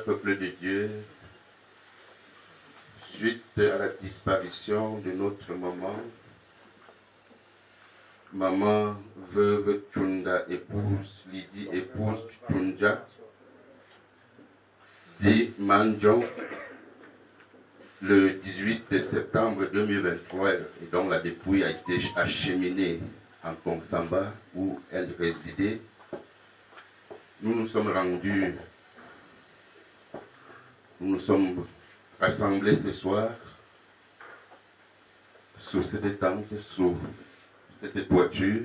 Peuple de Dieu, suite à la disparition de notre maman veuve Tchunda, épouse Lydie, épouse Tchunda, dit Manjong, le 18 septembre 2023, et donc la dépouille a été acheminée en Konsamba où elle résidait. Nous nous sommes rendus, nous nous sommes rassemblés ce soir sur cette tente, sur cette toiture,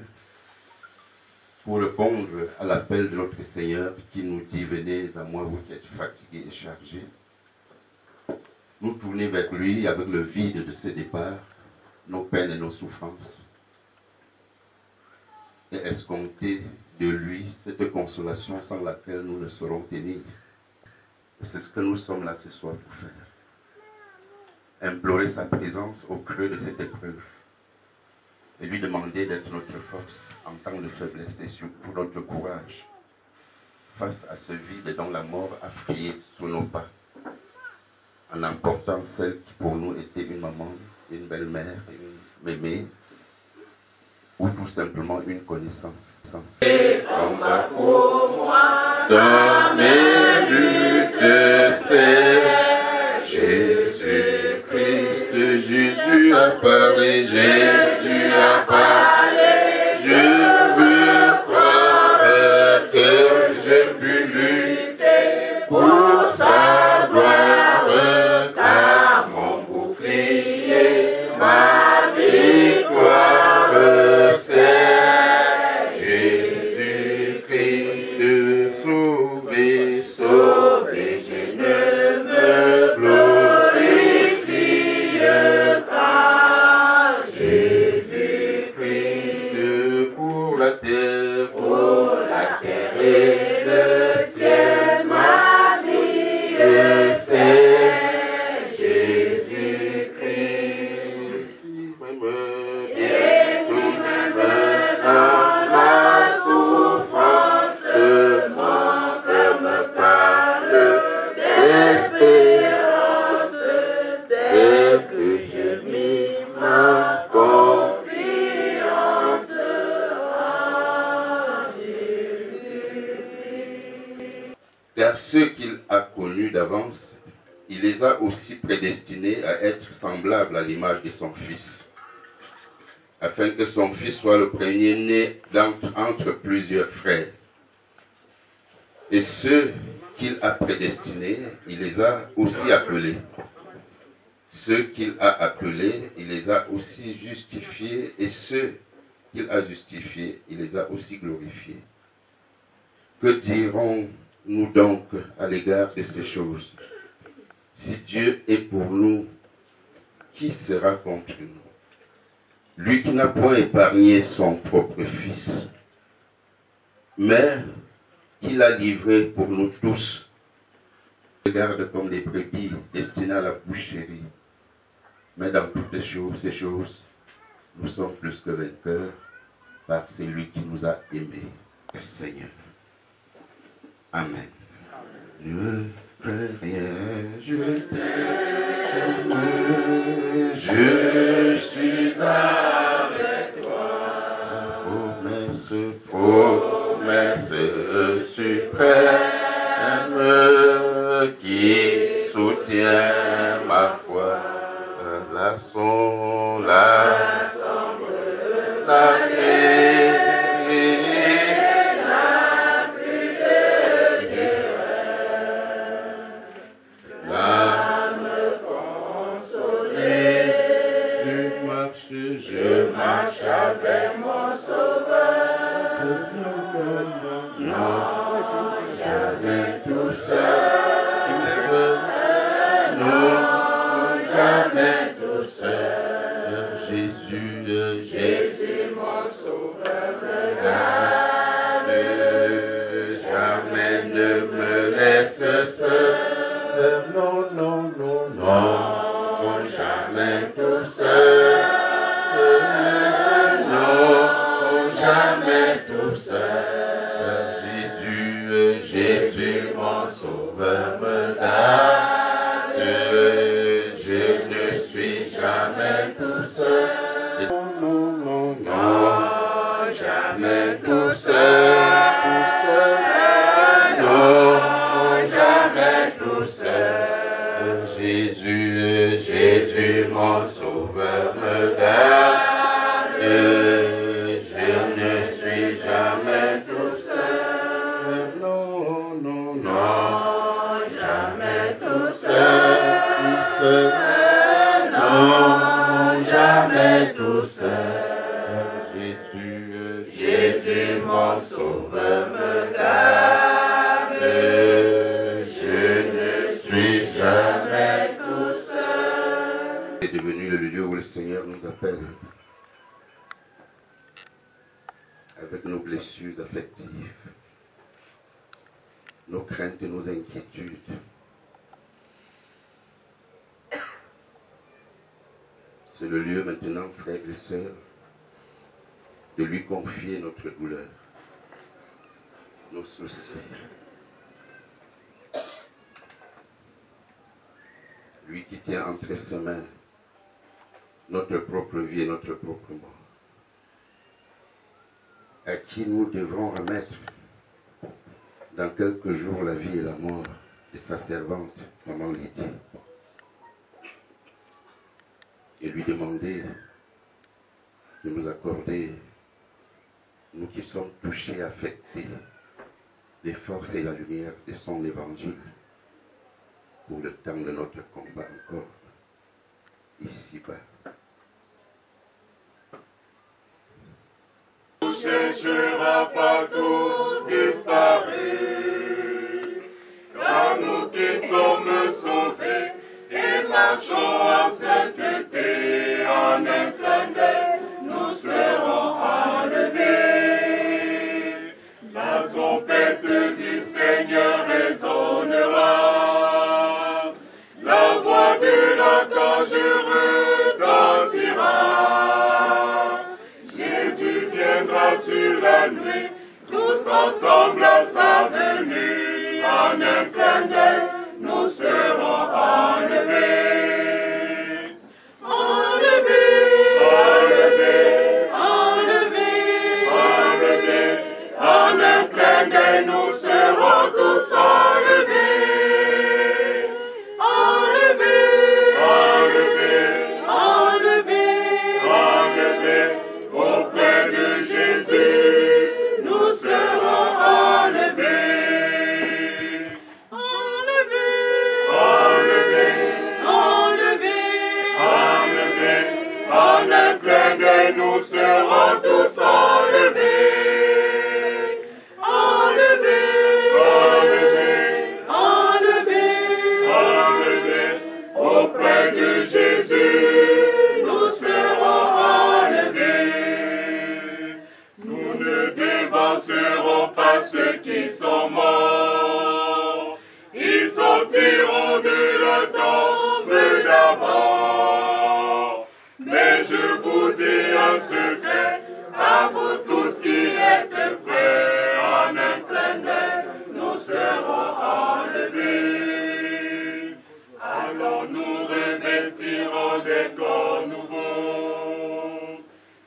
pour répondre à l'appel de notre Seigneur qui nous dit: venez à moi, vous qui êtes fatigués et chargés. Nous tourner vers lui avec le vide de ses départs, nos peines et nos souffrances, et escompter de lui cette consolation sans laquelle nous ne saurons tenir. C'est ce que nous sommes là ce soir pour faire. Implorer sa présence au creux de cette épreuve et lui demander d'être notre force en temps de faiblesse et surtout notre courage face à ce vide dont la mort a frié sous nos pas, en emportant celle qui pour nous était une maman, une belle-mère, une mémé, ou tout simplement une connaissance. Et combat pour moi dans mes luttes, c'est Jésus-Christ, Jésus a parlé, Jésus a parlé. Je veux croire que j'ai pu lutter pour sa gloire. il les a aussi prédestinés à être semblables à l'image de son Fils, afin que son Fils soit le premier-né entre plusieurs frères. Et ceux qu'il a prédestinés, il les a aussi appelés. Ceux qu'il a appelés, il les a aussi justifiés, et ceux qu'il a justifiés, il les a aussi glorifiés. Que dirons-nous donc à l'égard de ces choses? Si Dieu est pour nous, qui sera contre nous? Lui qui n'a point épargné son propre Fils, mais qui l'a livré pour nous tous, regarde comme des brebis destinées à la boucherie. Mais dans toutes ces choses, nous sommes plus que vainqueurs par celui qui nous a aimés, Seigneur. Amen. Ne crains rien, je t'aime, je suis avec toi. Promesse suprême qui soutient ma foi. L'assemble, la paix. Je marche avec mon Sauveur. Non, jamais tout seul. Non, jamais tout seul. Jésus, mon Sauveur, me garde. Jamais ne me laisse seul. Non, non, non, non, jamais tout seul. Non, jamais tout seul. Jésus, mon Sauveur, me garde. Je ne suis jamais tout seul. Non, non, non, non, jamais tout seul, tout seul. Non, jamais tout seul. Jésus, mon Sauveur, me garde. Je ne suis jamais tout seul. Non, non, non, jamais tout seul, tout seul. Non, jamais tout seul. Jésus, mon Sauveur, me garde. Je ne suis jamais tout seul. C'est devenu le lieu où le Seigneur nous appelle. Avec nos blessures affectives, nos craintes et nos inquiétudes. C'est le lieu maintenant, frères et sœurs, de lui confier notre douleur, nos soucis. Lui qui tient entre ses mains notre propre vie et notre propre mort. À qui nous devrons remettre dans quelques jours la vie et la mort de sa servante, maman Lydie, et lui demander de nous accorder, nous qui sommes touchés, affectés, les forces et la lumière de son évangile pour le temps de notre combat encore ici-bas. Ne cherchera pas tout disparu, car nous qui sommes sauvés et marchons en sainteté, en un clin d'œil, nous serons enlevés. La trompette du Seigneur résonnera, la voix de l'archange retentira. Jésus viendra sur la nuit, tous ensemble à sa venue, en un clin d'œil, nous serons enlevés. Enlevés, enlevés, enlevés, enlevés, en un clin d'œil, nous serons tous enlevés. Enlevés. plein d'eux, nous serons tous enlevés. Enlevés, enlevés, enlevés, enlevés. Auprès de Jésus, nous serons enlevés. Nous ne dévancerons pas ceux qui sont morts. Ils sortiront de la tombe d'avant. Mais je vous dis un secret, à vous tous qui êtes prêts, en un clin d'œil, nous serons enlevés. Alors nous revêtirons des corps nouveaux,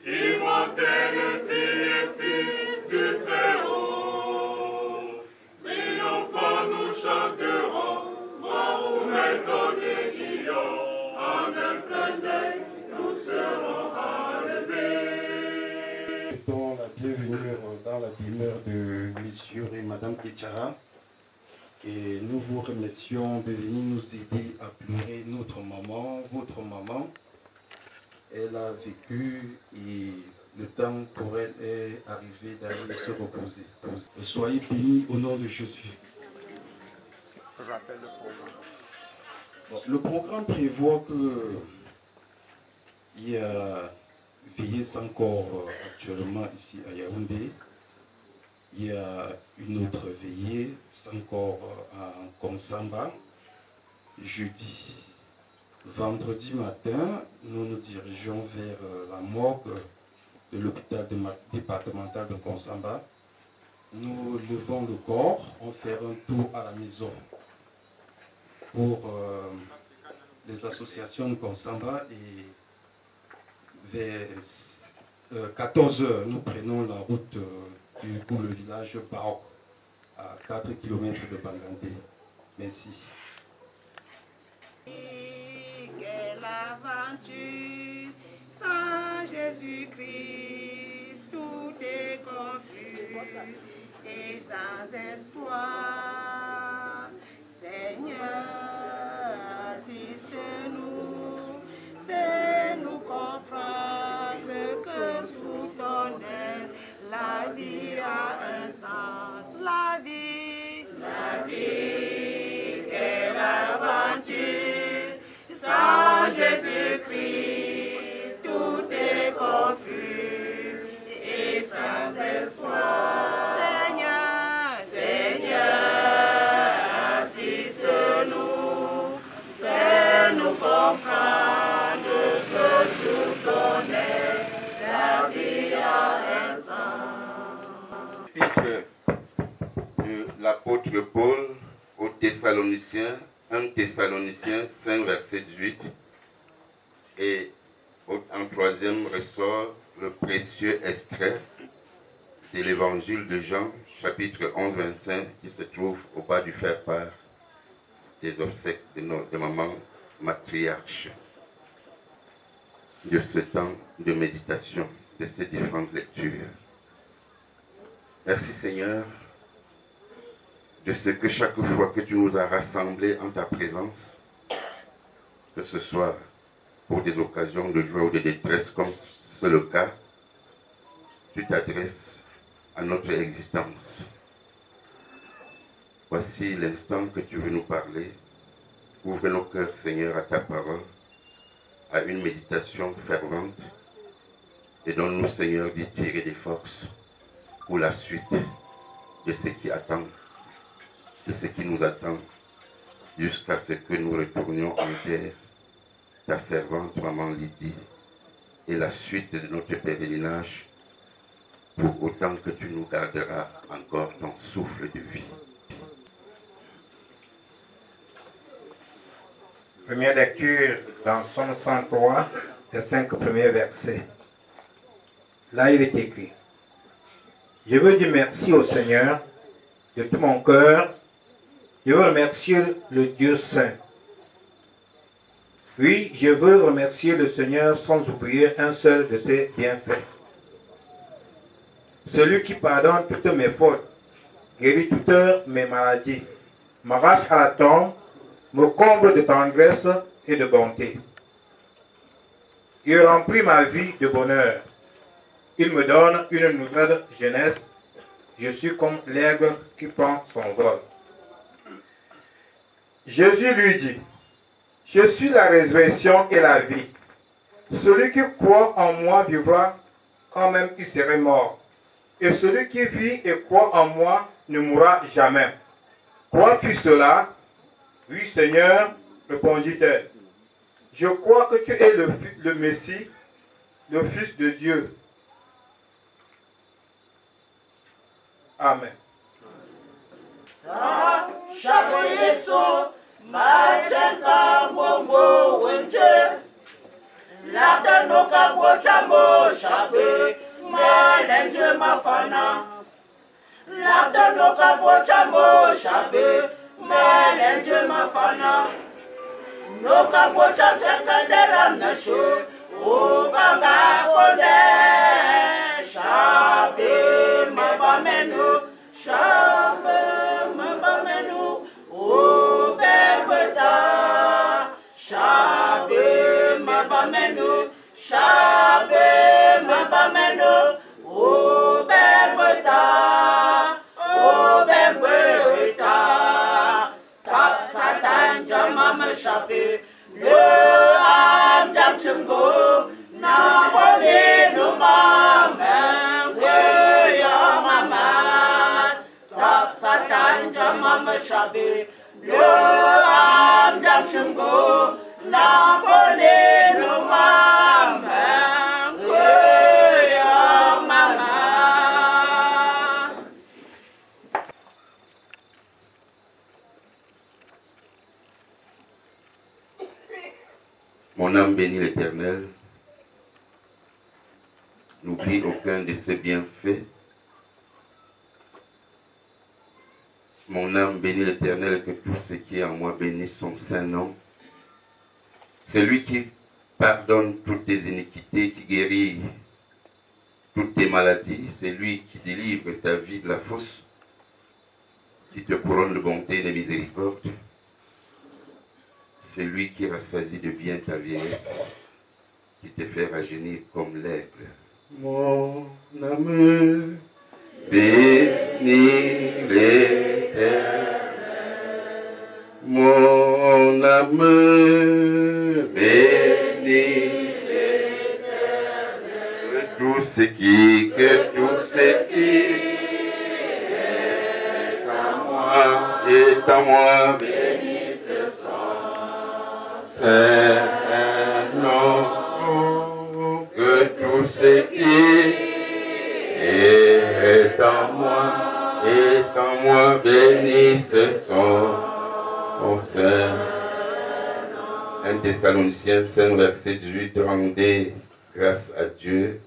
immortels filles et fils du Très-Haut. Triomphant nous chanterons, mon maître de Guillaume, en un clin d'œil, nous serons enlevés. Souhaitons la bienvenue dans la demeure de Monsieur et Madame Ketchara. Et nous vous remercions de venir nous aider à pleurer notre maman, votre maman. Elle a vécu et le temps pour elle est arrivé d'aller se reposer. Soyez bénis au nom de Jésus. Le programme prévoit qu'il y a veillé sans corps actuellement ici à Yaoundé. Il y a une autre veillée sans corps en Konsamba jeudi. Vendredi matin, nous nous dirigeons vers la morgue de l'hôpital départemental de Konsamba. Nous levons le corps, on fait un tour à la maison pour les associations de Konsamba et vers 14 h, nous prenons la route pour le village Barok, à 4 km de Bangandé. Merci. Quelle aventure sans Jésus-Christ, tout est confus et sans espoir. Seigneur, assiste-nous, fais-nous comprendre que sous ton aile, la vie a un sens. La vie, quelle aventure sans Jésus-Christ, tout est confus et sans espoir. Seigneur, assiste-nous, fais-nous comprendre que sous ton aile, la vie a un sens. Titre de l'apôtre Paul aux Thessaloniciens, 1 Thessaloniciens 5, verset 18. Et en troisième ressort le précieux extrait de l'évangile de Jean, chapitre 11, 25, qui se trouve au bas du faire-part des obsèques de maman matriarche. De ce temps de méditation, de ces différentes lectures. Merci Seigneur de ce que chaque fois que tu nous as rassemblés en ta présence, que ce soit pour des occasions de joie ou de détresse comme c'est le cas, tu t'adresses à notre existence. Voici l'instant que tu veux nous parler. Ouvre nos cœurs Seigneur à ta parole, à une méditation fervente et donne-nous Seigneur d'y tirer des forces pour la suite de ce qui attend, de ce qui nous attend, jusqu'à ce que nous retournions en terre, ta servante maman Lydie, et la suite de notre pèlerinage, pour autant que tu nous garderas encore ton souffle de vie. Première lecture dans Psaume 103, les 5 premiers versets. Là, il est écrit: Je veux dire merci au Seigneur de tout mon cœur. Je veux remercier le Dieu Saint. Oui, je veux remercier le Seigneur sans oublier un seul de ses bienfaits. Celui qui pardonne toutes mes fautes, guérit toutes mes maladies, m'arrache à la tombe, me comble de tendresse et de bonté. Il remplit ma vie de bonheur. Il me donne une nouvelle jeunesse. Je suis comme l'aigle qui prend son vol. Jésus lui dit, je suis la résurrection et la vie. Celui qui croit en moi vivra quand même il serait mort. Et celui qui vit et croit en moi ne mourra jamais. Crois-tu cela? Oui, Seigneur, répondit-elle. Je crois que tu es le Messie, le Fils de Dieu. Amen. Mon âme bénit l'Éternel. N'oublie aucun de ses bienfaits. Mon âme bénit l'Éternel et que tout ce qui est en moi bénisse son saint nom. C'est lui qui pardonne toutes tes iniquités, qui guérit toutes tes maladies. C'est lui qui délivre ta vie de la fosse, qui te couronne de bonté et de miséricorde. C'est lui qui rassasie de bien ta vieillesse, qui te fait rajeunir comme l'aigle. Mon âme bénit l'Éternel. Mon âme bénit l'Éternel. Que tout ce qui est à moi, bénisse son saint nom. Que tout ce qui est en moi, bénisse son saint. 1 Thessaloniciens 5, verset 18, rendez grâce à Dieu.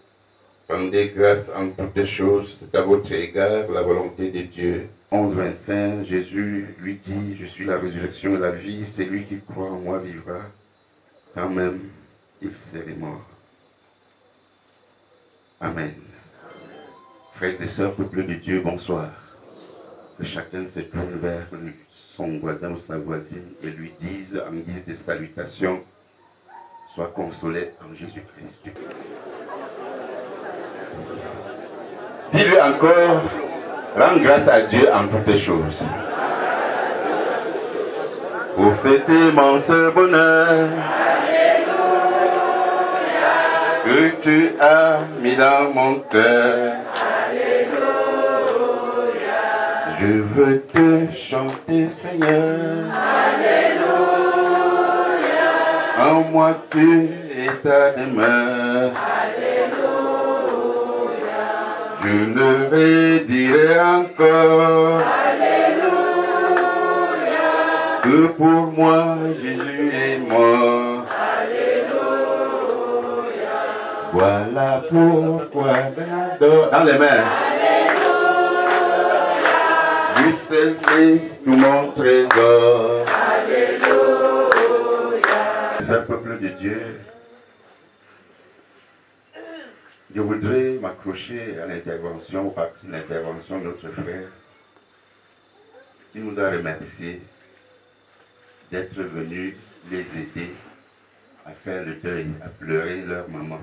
Rendez grâce en toutes choses, c'est à votre égard la volonté de Dieu. 11, 25, Jésus lui dit, je suis la résurrection et la vie, c'est lui qui croit en moi vivra, quand même il serait mort. Amen. Frères et sœurs, peuple de Dieu, bonsoir. Que chacun se tourne vers son voisin ou sa voisine et lui dise en guise de salutation, sois consolé en Jésus-Christ. Dis-lui encore, rends grâce à Dieu en toutes choses. Pour cet immense bonheur que tu as mis dans mon cœur. Je veux te chanter, Seigneur. En moi tu es ta demeure. Je le redirai encore. Que pour moi Jésus est mort. Voilà pourquoi j'adore. Dans les mains. Du scellé tout mon trésor. Ce peuple de Dieu, je voudrais m'accrocher à l'intervention, aux parties de l'intervention de notre frère, qui nous a remerciés d'être venus les aider à faire le deuil, à pleurer leur maman.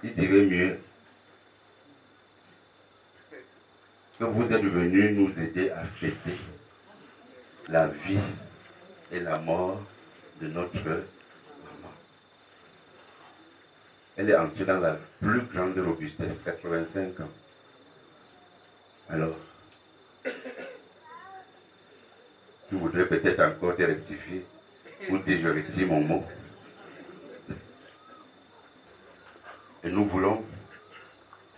Il dirait mieux que vous êtes venus nous aider à fêter la vie et la mort de notre maman. Elle est entrée dans la plus grande robustesse, 85 ans. Alors, tu voudrais peut-être encore te rectifier ou dire je retire mon mot. Et nous voulons,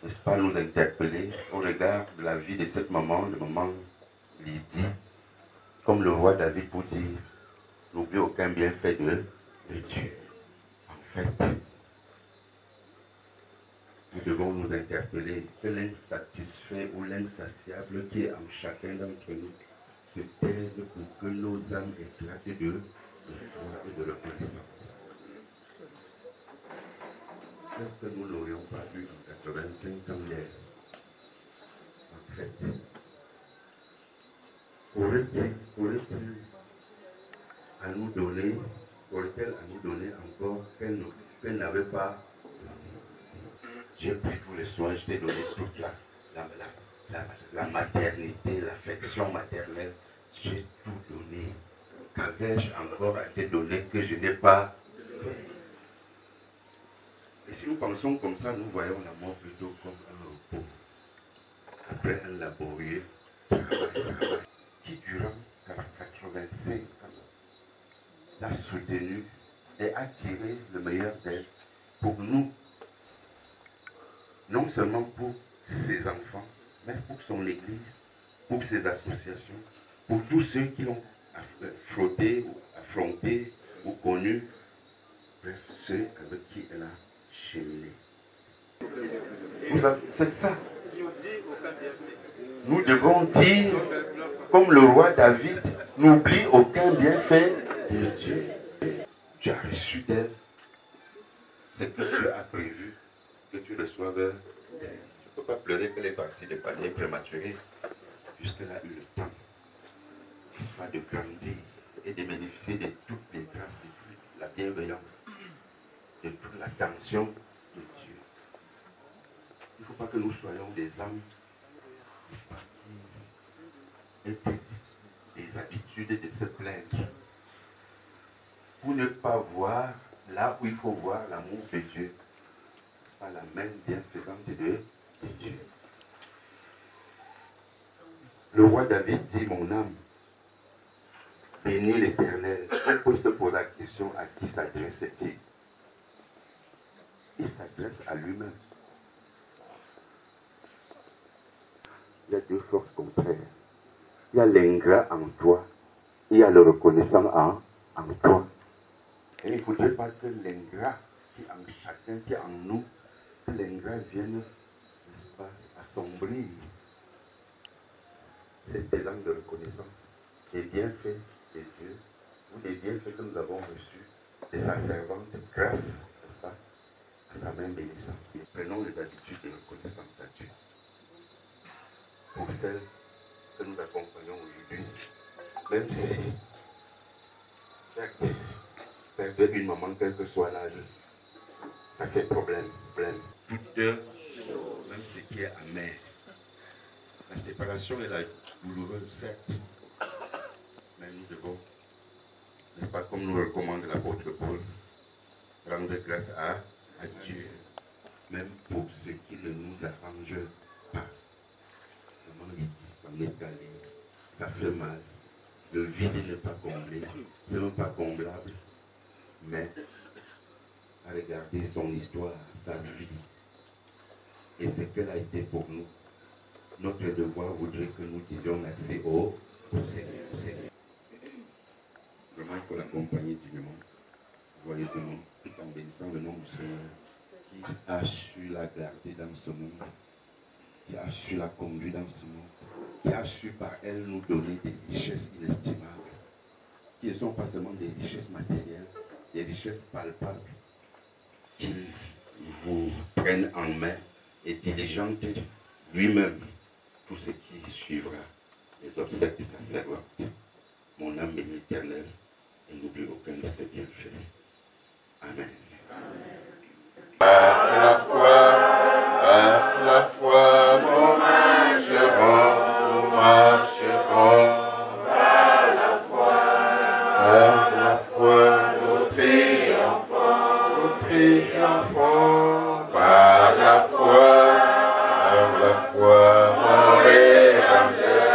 n'est-ce pas, nous interpeller au regard de la vie de cette maman, de maman Lydie, comme le roi David vous dire, n'oublie aucun bienfait de Dieu. En fait, nous devons nous interpeller que l'insatisfait ou l'insatiable qui est en chacun d'entre nous se taise pour que nos âmes éclatent de joie et de reconnaissance. Est-ce que nous n'aurions pas eu en 85 ans l'air? En fait, aurait-elle à nous donner encore qu'elle n'avait pas? J'ai pris tous les soins, je t'ai donné toute la maternité, l'affection maternelle. J'ai tout donné. Qu'avais-je encore à te donner que je n'ai pas? Et si nous pensons comme ça, nous voyons la mort plutôt comme un repos. Après un laborieux travail qui, durant 85 ans, l'a soutenu et a tiré le meilleur d'elle pour nous. Non seulement pour ses enfants, mais pour son église, pour ses associations, pour tous ceux qui ont frotté, ou affronté, ou connu, bref, ceux avec qui elle a cheminé. C'est ça. Nous devons dire, comme le roi David, n'oublie aucun bienfait de Dieu. Tu as reçu d'elle ce que Dieu a prévu que tu reçoives d'elle. Tu ne peux pas pleurer qu'elle est partie de panier prématuré, puisqu'elle a eu le temps, n'est-ce pas, de grandir et de bénéficier de toutes les grâces, de toute la bienveillance, de toute l'attention de Dieu. Il ne faut pas que nous soyons des âmes, n'est-ce pas, qui aient des habitudes de se plaindre, pour ne pas voir là où il faut voir l'amour de Dieu. Par la main bienfaisante de Dieu. Le roi David dit, mon âme, bénis l'Éternel. On peut se poser la question, à qui s'adresse-t-il? Il s'adresse à lui-même. Il y a deux forces contraires. Il y a l'ingrat en toi, il y a le reconnaissant en toi. Et il ne faudrait pas que l'ingrat qui est en chacun, qui est en nous, l'ingrat vienne, n'est-ce pas, assombrir cet élan de reconnaissance des bienfaits de Dieu ou des bienfaits que nous avons reçus de sa servante grâce, n'est-ce pas, à sa main bénissante. Et prenons les habitudes de reconnaissance à Dieu. Pour celles que nous accompagnons aujourd'hui, même si, certes, perdre une maman, quel que soit l'âge, ça fait problème. Toutes, même ce qui est amer. La séparation est la douloureuse, certes. Mais nous devons, n'est-ce pas, comme nous recommande l'apôtre Paul, rendre grâce à Dieu, même pour ce qui ne nous arrange pas. Maman Lydie s'en est allée, ça fait mal. Le vide n'est pas comblé, c'est même pas comblable. Mais à regarder son histoire, sa vie, et ce qu'elle a été pour nous, notre devoir voudrait que nous disions merci au Seigneur. Vraiment, il faut l'accompagner dignement, joyeusement, tout en bénissant le nom du Seigneur, qui a su la garder dans ce monde, qui a su la conduire dans ce monde, qui a su par elle nous donner des richesses inestimables, qui ne sont pas seulement des richesses matérielles, des richesses palpables, qui vous prennent en main et diligente lui-même tout ce qui suivra les obsèques de sa servante. Mon âme bénit l'Éternel et n'oublie aucun de ses bienfaits. Amen. Par la foi, nous marcherons. Par la foi, nous triomphons. Par la foi, mon Rédempteur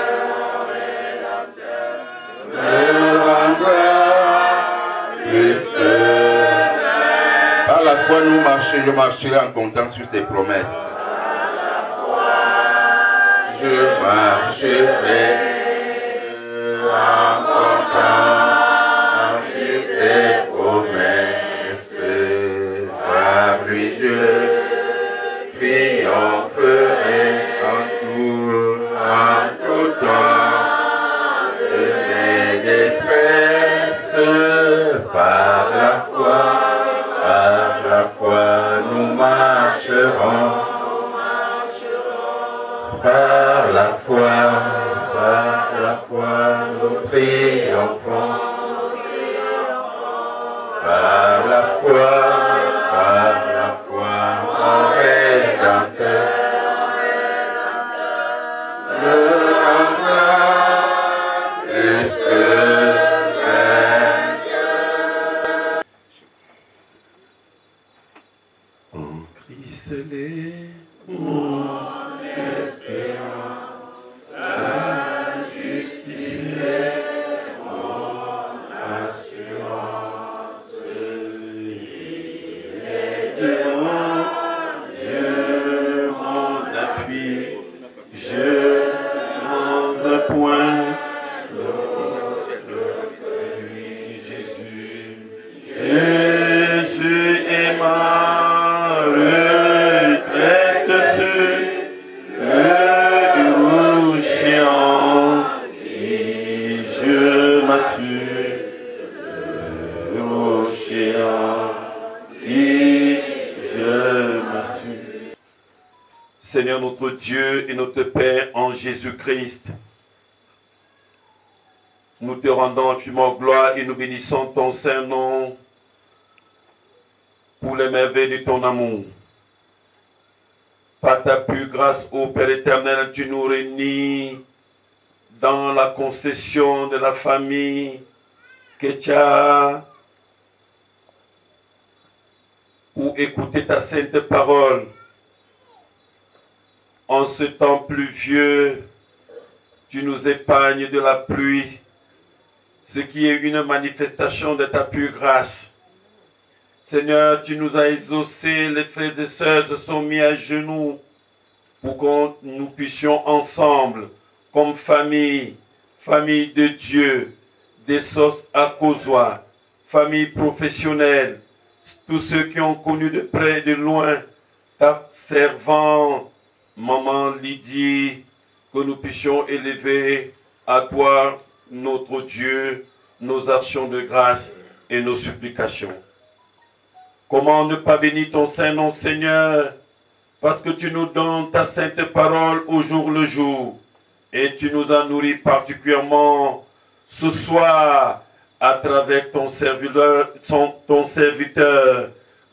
me rendra juste. Par la foi, je marcherai en comptant sur ses promesses. Je marcherai en comptant sur ses promesses. Par lui, je triompherai en tout temps de mes détresses. Par la foi, nous marcherons. Par la foi, nous triomphons. Par la foi, mon Rédempteur me rendra jusque vainqueur. En Christ les mon espérance, sa justice est mon assurance. Il est de mon Dieu mon appui, je n'en veux point. Jésus est ma retraite sur le rocher et je m'assure le rocher et je m'assure. Seigneur notre Dieu et notre Père en Jésus-Christ, nous te rendons infiniment gloire et nous bénissons ton saint nom pour les merveilles de ton amour. Par ta pure grâce, ô Père éternel, tu nous réunis dans la concession de la famille que tu as pour écouter ta sainte parole. En ce temps pluvieux, tu nous épargnes de la pluie, ce qui est une manifestation de ta pure grâce. Seigneur, tu nous as exaucés, les frères et sœurs se sont mis à genoux pour que nous puissions ensemble, comme famille de Dieu, des sources à causois, famille professionnelle, tous ceux qui ont connu de près et de loin ta servante, Maman Lydie, que nous puissions élever à toi, notre Dieu, nos actions de grâce et nos supplications. Comment ne pas bénir ton saint nom, Seigneur, parce que tu nous donnes ta sainte parole au jour le jour, et tu nous as nourris particulièrement ce soir à travers ton serviteur,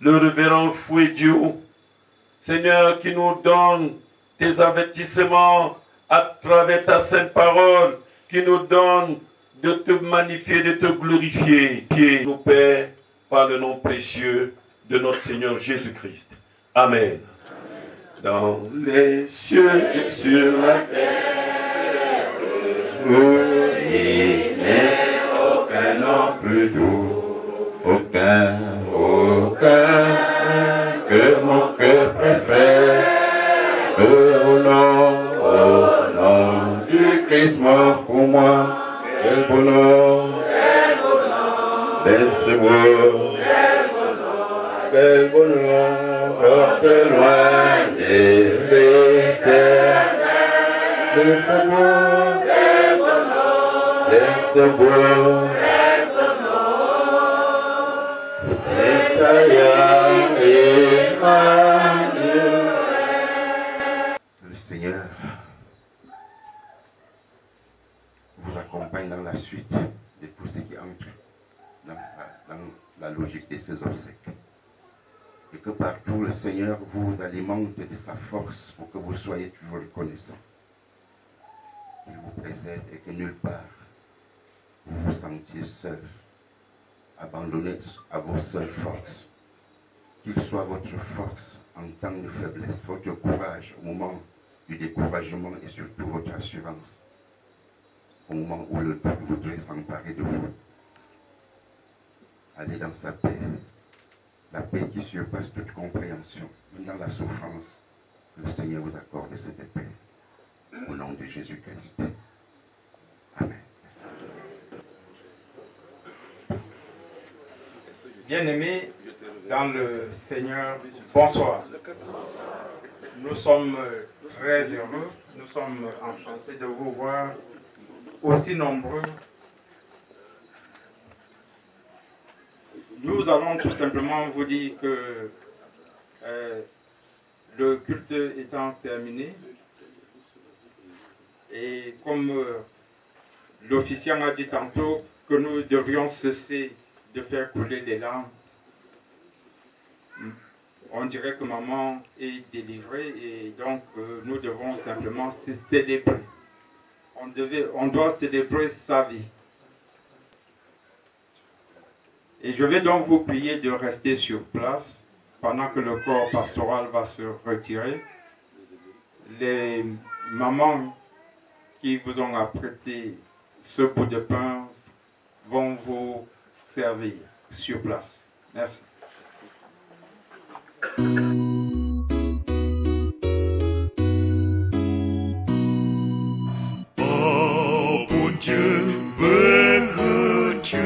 le révérend Fouediou. Seigneur, qui nous donne tes avertissements à travers ta sainte parole, qui nous donne de te magnifier, de te glorifier. Nous, Père, par le nom précieux de notre Seigneur Jésus-Christ. Amen. Dans les cieux et sur la terre, il n'est aucun nom plus doux, aucun que mon cœur préfère, au nom du Christ mort pour moi, quel beau nom, laisse-moi. Quel bonheur, porte loin de l'éternel. Laisse-moi, le Seigneur vous accompagne dans la suite de tout ce qui entre dans la logique de ses obsèques. Et que partout le Seigneur vous alimente de sa force pour que vous soyez toujours reconnaissants. Qu'il vous précède et que nulle part vous vous sentiez seul, abandonné à vos seules forces. Qu'il soit votre force en temps de faiblesse, votre courage au moment du découragement et surtout votre assurance au moment où le doute voudrait s'emparer de vous. Allez dans sa paix, la paix qui surpasse toute compréhension, même dans la souffrance. Que le Seigneur vous accorde cette paix. Au nom de Jésus-Christ. Amen. Bien-aimés dans le Seigneur, bonsoir. Nous sommes très heureux, nous sommes enchantés de vous voir aussi nombreux. Nous allons tout simplement vous dire que le culte étant terminé, et comme l'officiant a dit tantôt que nous devrions cesser de faire couler les larmes, on dirait que maman est délivrée et donc nous devons simplement célébrer. On doit célébrer sa vie. Et je vais donc vous prier de rester sur place pendant que le corps pastoral va se retirer. Les mamans qui vous ont apprêté ce bout de pain vont vous servir sur place. Merci. Oh, bon Dieu, bon Dieu,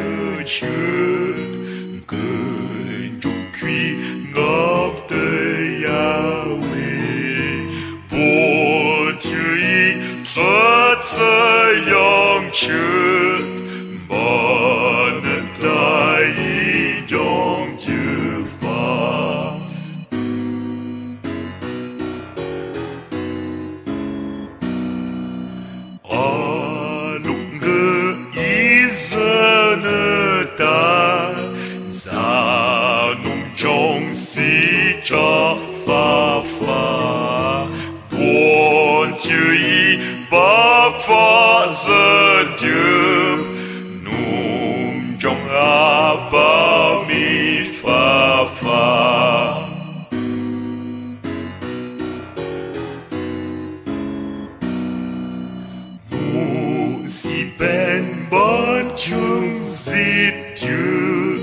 que chúng quy ngọc tới Yahweh, bon Dieu, xuất sở yong chư, bon đại yong chư Phật. Lúc ngơ ý giờ nơ ta ra nung trong si cho pha pha buồn chữ bác pha giờ dùm nung trong a ba mi pha pha. Si ben bon chung zit Dieu,